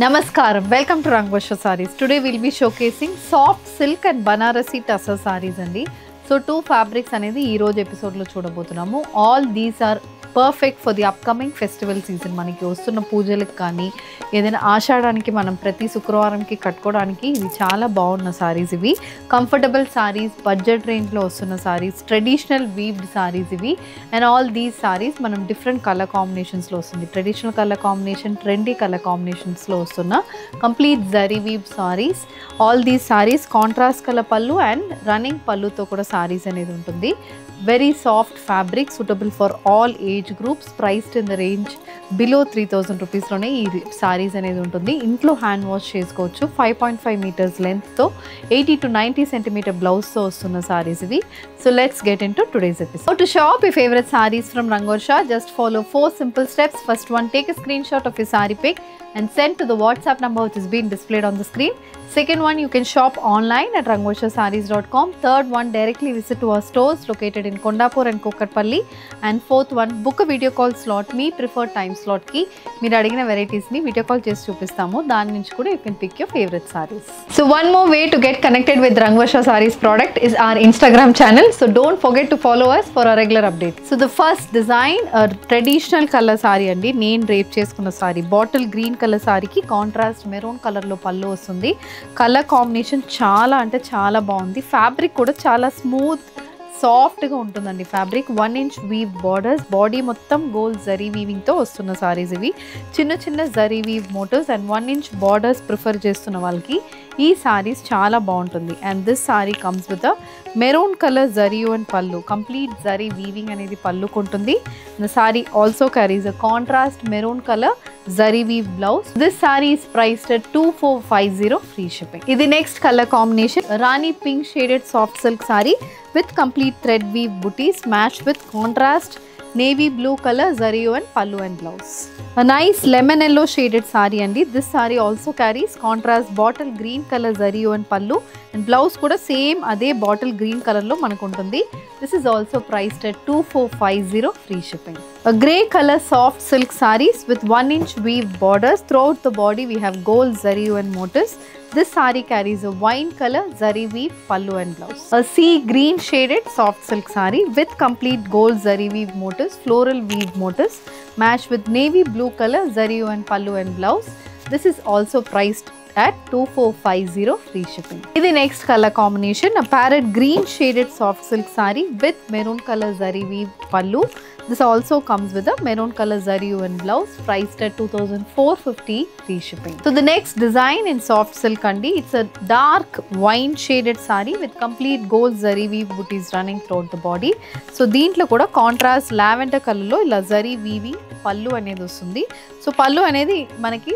Namaskaram, welcome to Rangvarsha Sarees. Today we'll be showcasing soft silk and Banarasi tussar sarees andi. So two fabrics anedi ee roju episode lo chudabothunnamu. All these are perfect for the upcoming festival season. మనకి వస్తున్న పూజలకు కానీ ఏదైనా ఆషాఢానికి మనం ప్రతి శుక్రవారంకి కట్టుకోవడానికి ఇవి చాలా బాగున్న సారీస్. ఇవి కంఫర్టబుల్ సారీస్, బడ్జెట్ రేంజ్లో వస్తున్న సారీస్, ట్రెడిషనల్ వీవ్డ్ సారీస్ ఇవి. అండ్ ఆల్ దీస్ సారీస్ మనం డిఫరెంట్ కలర్ కాంబినేషన్స్లో వస్తుంది. Traditional colour combination, trendy colour కాంబినేషన్స్లో వస్తున్న complete zari weave saris. All these saris contrast colour pallu and running పళ్ళుతో కూడా సారీస్ అనేది ఉంటుంది. Very soft fabric, suitable for all age groups, priced in the range below 3000 rupees లోనే ఈ సారీస్ అనేది ఉంటుంది. ఇంట్లో హ్యాండ్ వాష్ చేసుకోవచ్చు. 5.5 meters length తో 80 to 90 centimeter blouse తో వస్తున్న సారీస్ ఇవి. So let's get into today's episode. So to shop your favorite sarees from Rangvarsha, just follow 4 simple steps. First one, take a screenshot of your saree pic and send to the WhatsApp number which is being displayed on the screen. Second one, you can shop online at rangvarshasarees.com. Third one, directly visit to our stores located in Kondapur and Kokatpalli. And fourth one, book a video call slot. Me preferred time slot ki meer adigina varieties ni video call chesi chupistamu. Dani nunchi kuda you can pick your favorite sarees. So one more way to get connected with Rangvarsha Sarees product is our Instagram channel. So don't forget to follow us for our regular updates. So the first design, a traditional color saree andi. Nenu drape cheskunna saree, bottle green color saree ki contrast maroon color lo pallu vastundi. Colour combination చాలా అంటే చాలా బాగుంది. Fabric కూడా చాలా smooth సాఫ్ట్గా ఉంటుందండి. Fabric 1 inch weave borders, body మొత్తం gold zari వీవింగ్తో వస్తున్న సారీస్ ఇవి. చిన్న చిన్న zari weave motifs and 1 inch borders prefer చేస్తున్న వాళ్ళకి ఈ సారీస్ చాలా బాగుంటుంది. And this sari comes with maroon colour zari and pallu, complete zari weaving అనేది పళ్ళుకుంటుంది. The sari also carries a contrast maroon colour zari weave blouse. This saree is priced at 2450 free shipping. This next color combination, Rani pink shaded soft silk saree with complete thread weave booties matched with contrast navy blue color zari and pallu and blouse. A nice lemon yellow shaded saree andi. This saree also carries contrast bottle green color zari and pallu and blouse kuda same ade bottle green color lo manaku untundi. This is also priced at 2450 free shipping. A grey color soft silk sarees with 1 inch weave borders. Throughout the body we have gold zari and motifs. This saree carries a wine color zari weave pallu and blouse. A sea green shaded soft silk saree with complete gold zari weave motifs, floral weave motifs matched with navy blue color zari and pallu and blouse. This is also priced at 2450 free shipping. This next color combination, a parrot green shaded soft silk saree with maroon color zari weave pallu. This also comes with a maroon color zari and blouse, priced at 2450 free shipping. So the next design in soft silk andi, it's a dark wine shaded saree with complete gold zari weave booties running throughout the body. So deentlo kuda contrast lavender color lo ila zari weaving పళ్ళు అనేది వస్తుంది. So పళ్ళు అనేది మనకి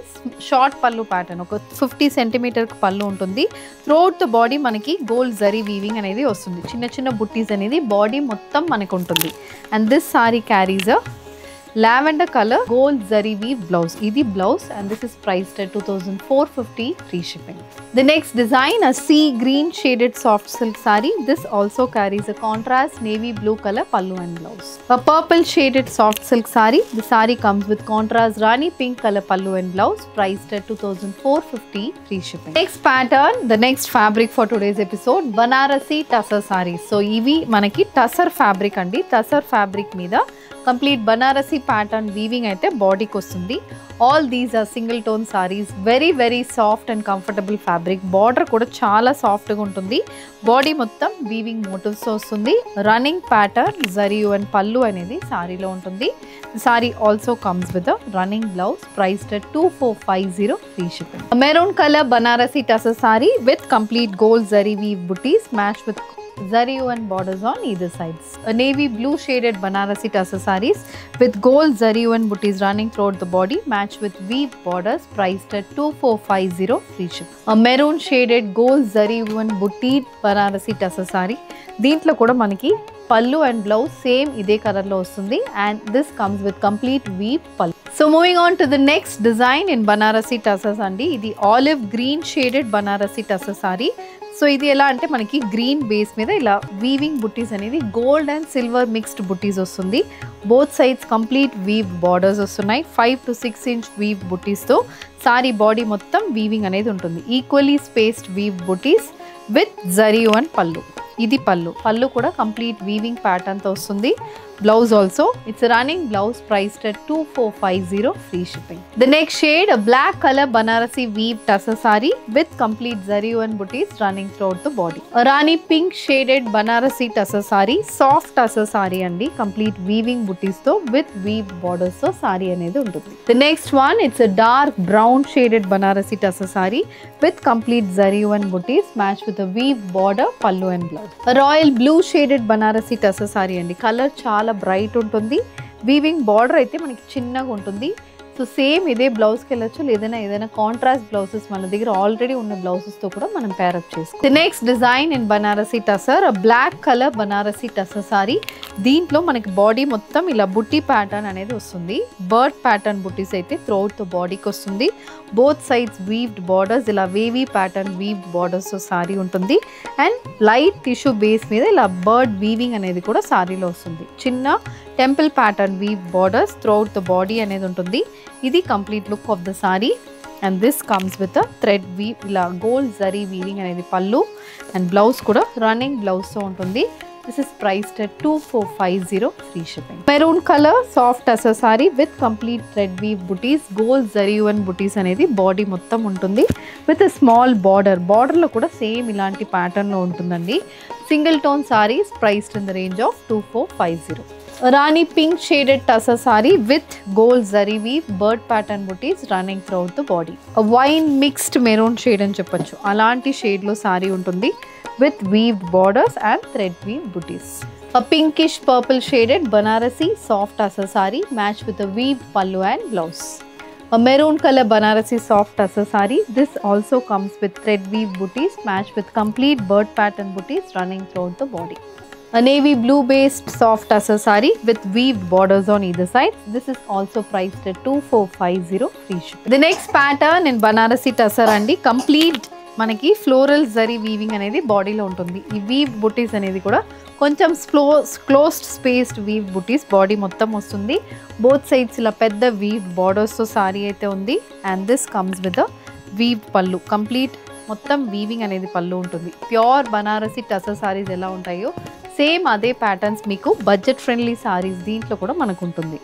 short పళ్ళు pattern, ఒక 50 centimeter పళ్ళు ఉంటుంది. త్రూఅవుట్ ద బాడీ మనకి గోల్డ్ జరీ వీవింగ్ అనేది వస్తుంది. చిన్న చిన్న బుట్టీస్ అనేది బాడీ మొత్తం మనకు ఉంటుంది. And this sorry carries a lavender color gold zari weave blouse. Idi blouse and this is priced at 2450 free shipping. The next design, a sea green shaded soft silk saree. This also carries a contrast navy blue color pallu and blouse. A purple shaded soft silk saree. The saree comes with contrast rani pink color pallu and blouse, priced at 2450 free shipping. Next pattern, the next fabric for today's episode, Banarasi tussar sarees. So ivi manaki tussar fabric andi. Tussar fabric meeda complete Banarasi pattern weaving అయితే బాడీకి వస్తుంది. All these are single tone saris, very very soft and comfortable fabric. Border కూడా చాలా సాఫ్ట్గా ఉంటుంది. Body మొత్తం weaving motifs వస్తుంది. Running pattern zari and pallu అనేది సారీలో ఉంటుంది. Sari also comes with running blouse, priced at 2450 free shipping. Maroon colour Banarasi tussar sari with complete gold zari weave butis match with zari and borders on either sides. A navy blue shaded Banarasi tussar sarees with gold zari and booties running throughout the body, matched with weave borders, priced at 2450 free ship. A maroon shaded gold zari and bootied Banarasi tussar saree. దీంట్లో కూడా మనకి pallu and blouse same ఇదే colour లో వస్తుంది. And this comes with complete weave pallu. So moving on to the next design in Banarasi tussar andi. Idi olive green shaded Banarasi tussar saree so ఇది ఎలా అంటే మనకి గ్రీన్ బేస్ మీద ఇలా weaving buttis అనేది gold and silver mixed buttis వస్తుంది. Both sides complete weave borders వస్తున్నాయి. 5 to 6 inch weave బుట్టీస్తో సారీ బాడీ మొత్తం వీవింగ్ అనేది ఉంటుంది. Equally spaced weave buttis with zari and pallu. ఇది పళ్ళు కూడా కంప్లీట్ వీవింగ్ ప్యాటర్న్తో వస్తుంది. Blouse also it's running blouse priced at 2450 free shipping. The next shade, a black color Banarasi weave tussar saree with complete zari and booties running throughout the body. A Rani pink shaded Banarasi tussar saree, soft tussar saree andi, complete weaving booties tho with weave borders tho saree anedi untundi. The next one, it's a dark brown shaded Banarasi tussar saree with complete zari and booties matched with a weave border, pallu and blouse. A royal blue shaded Banarasi tussar saree andi, color chaala bright ఉంటుంది. Weaving border అయితే మనకి చిన్నగా ఉంటుంది. So same ఇదే బ్లౌజ్కి వెళ్ళొచ్చు, లేదైనా ఏదైనా contrast blouses మన దగ్గర ఆల్రెడీ ఉన్న బ్లౌజెస్తో కూడా మనం పేరప్ చేసుకోవచ్చు. The next design in Banarasi tussar, black colour Banarasi tussar sari. దీంట్లో మనకి బాడీ మొత్తం ఇలా బుట్టి ప్యాటర్న్ అనేది వస్తుంది. బర్డ్ ప్యాటర్న్ బుట్టీస్ అయితే త్రూఅవుట్ ద బాడీకి వస్తుంది. బోత్ సైడ్స్ వీవ్డ్ బార్డర్స్, ఇలా wavy pattern weaved borders sari ఉంటుంది. అండ్ లైట్ టిష్యూ బేస్ మీద ఇలా బర్డ్ వీవింగ్ అనేది కూడా సారీలో వస్తుంది. చిన్న temple pattern weave borders throughout the body అనేది ఉంటుంది. ఇది complete look of the sari and this comes with thread weave, ఇలా గోల్డ్ జరీ వీవింగ్ అనేది పళ్ళు. అండ్ బ్లౌజ్ కూడా రన్నింగ్ బ్లౌజ్తో ఉంటుంది. This is priced at 2450 free shipping. Maroon colour soft tussar sari with complete thread weave butis, gold zari and butis అనేది body మొత్తం ఉంటుంది with small బార్డర్లో కూడా సేమ్ ఇలాంటి ప్యాటర్న్లో ఉంటుందండి. Single tone saris priced in the range of 2450. Rani pink shaded tussar saree with gold zari weave, bird pattern booties running throughout the body. A wine mixed maroon shade అని చెప్పొచ్చు, అలాంటి షేడ్లో sorry ఉంటుంది with weaved borders and thread weave booties. A pinkish purple shaded Banarasi soft tussar saree matched with a weaved pallu and blouse. A maroon color Banarasi soft tussar saree. This also comes with thread weave booties matched with complete bird pattern booties running throughout the body. A navy blue based soft tussar saree with weaved borders on either side. This is also priced at 2450 free shipping. The next pattern in Banarasi tussar andi, complete మనకి floral zari weaving అనేది బాడీలో ఉంటుంది. ఈ weave బుటీస్ అనేది కూడా కొంచెం closed spaced weave బుటీస్ body మొత్తం వస్తుంది. బోత్ సైడ్స్ ఇలా పెద్ద వీవ్ బార్డర్స్తో సారీ అయితే ఉంది. And this comes with weave pallu, complete మొత్తం వీవింగ్ అనేది పళ్ళు ఉంటుంది. ప్యూర్ బనారసి టసర్ సారీస్ ఎలా ఉంటాయో సేమ్ అదే ప్యాటర్న్స్ మీకు బడ్జెట్ ఫ్రెండ్లీ సారీస్ దీంట్లో కూడా మనకు ఉంటుంది.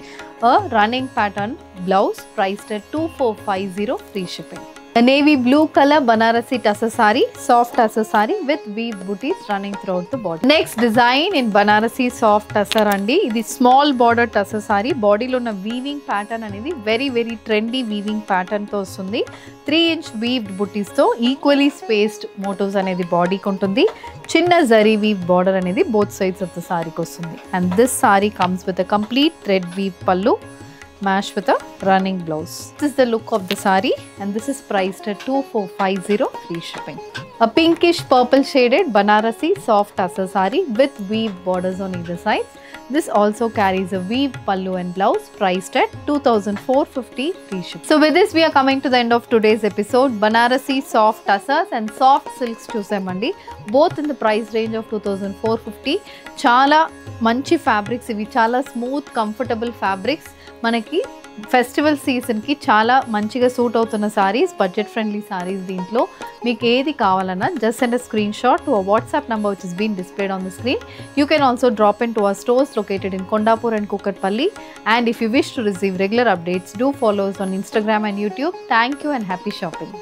Running pattern blouse priced at 2450 free shipping. A navy blue color Banarasi tussar saree, soft tussar saree with weave booties running throughout the body. Next design in Banarasi soft tussar andi. This small border tussar saree, body lo na weaving pattern anedi very trendy weaving pattern tho ostundi. 3 inch weaved booties tho equally spaced motifs anedi body ki untundi. Chinna zari weave border anedi both sides of the saree ki ostundi. And this saree comes with a complete thread weave pallu matched with a running blouse. This is the look of the saree and this is priced at 2450 free shipping. A pinkish purple shaded Banarasi soft tussar saree with weave borders on either side. This also carries a weave pallu and blouse priced at 2450 free shipping. So with this we are coming to the end of today's episode. Banarasi soft tussars and soft silks చూసామండి. Both in the price range of 2450. చాలా మంచి fabrics ఇవి, చాలా smooth comfortable fabrics. మనకి festival సీజన్కి చాలా మంచిగా suit అవుతున్న సారీస్, బడ్జెట్ ఫ్రెండ్లీ సారీస్. దీంట్లో మీకు ఏది కావాలన్నా just send a screenshot to a WhatsApp number which is being displayed on the screen. You can also drop into our stores located in Kondapur and Kukatpalli. And if you wish to receive regular updates, do follow us on Instagram and YouTube. Thank you and happy shopping.